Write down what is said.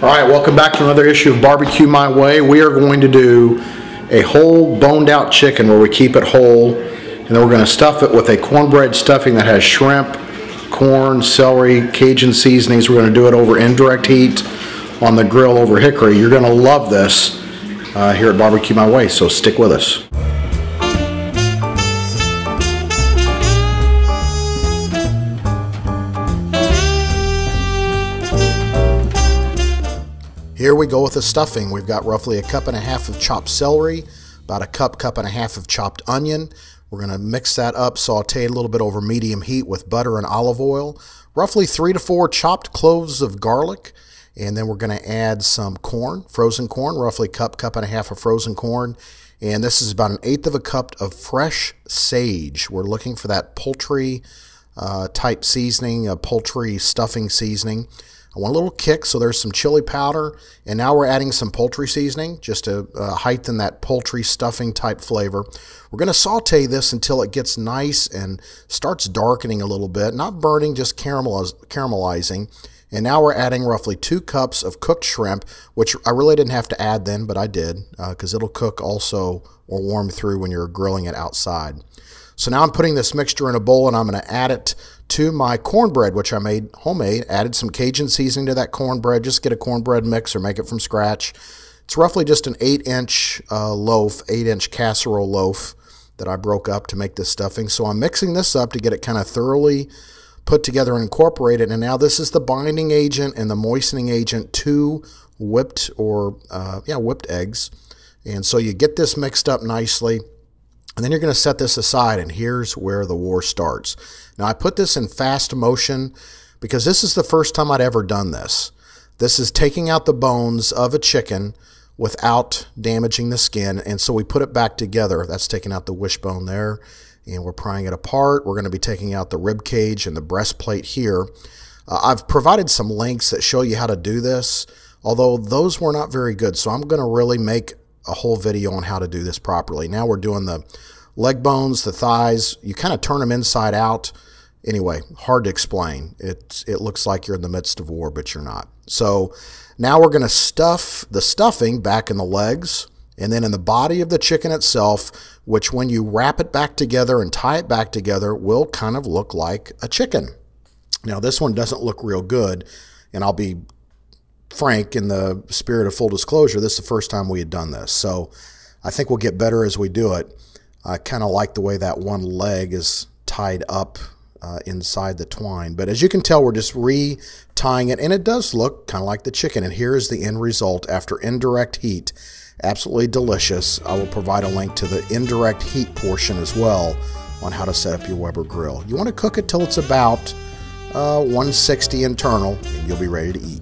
All right, welcome back to another issue of BBQ My Way. We are going to do a whole boned out chicken where we keep it whole, and then we're going to stuff it with a cornbread stuffing that has shrimp, corn, celery, Cajun seasonings. We're going to do it over indirect heat on the grill over hickory. You're going to love this here at BBQ My Way, so stick with us. Here we go with the stuffing. We've got roughly a cup and a half of chopped celery, about a cup and a half of chopped onion. We're going to mix that up, saute a little bit over medium heat with butter and olive oil, roughly 3 to 4 chopped cloves of garlic, and then we're going to add some corn, frozen corn, roughly cup and a half of frozen corn, and this is about 1/8 of a cup of fresh sage. We're looking for that poultry type seasoning, a poultry stuffing seasoning. I want a little kick, so there's some chili powder, and now we're adding some poultry seasoning just to heighten that poultry stuffing type flavor. We're going to saute this until it gets nice and starts darkening a little bit, not burning, just caramelizing. And now we're adding roughly 2 cups of cooked shrimp, which I really didn't have to add then, but I did, because it'll cook also or warm through when you're grilling it outside. So now I'm putting this mixture in a bowl, and I'm going to add it to my cornbread, which I made homemade. Added some Cajun seasoning to that cornbread. Just get a cornbread mix or make it from scratch. It's roughly just an 8-inch loaf, 8-inch casserole loaf that I broke up to make this stuffing. So I'm mixing this up to get it kind of thoroughly put together and incorporated. And now this is the binding agent and the moistening agent to whipped eggs. And so you get this mixed up nicely. And then you're going to set this aside, and here's where the war starts. Now, I put this in fast motion because this is the first time I'd ever done this. This is taking out the bones of a chicken without damaging the skin, and so we put it back together. That's taking out the wishbone there, and we're prying it apart. We're going to be taking out the rib cage and the breastplate here. I've provided some links that show you how to do this, although those were not very good, so I'm going to really make a whole video on how to do this properly. Now we're doing the leg bones, the thighs. You kind of turn them inside out. Anyway, hard to explain. It looks like you're in the midst of war, but you're not. So now we're going to stuff the stuffing back in the legs and then in the body of the chicken itself, which when you wrap it back together and tie it back together will kind of look like a chicken. Now this one doesn't look real good, and I'll be frank, in the spirit of full disclosure, this is the first time we had done this, so I think we'll get better as we do it. I kind of like the way that one leg is tied up inside the twine, but as you can tell, we're just re-tying it, and it does look kind of like the chicken. And here is the end result after indirect heat. Absolutely delicious. I will provide a link to the indirect heat portion as well on how to set up your Weber grill. You want to cook it till it's about 160 internal, and you'll be ready to eat.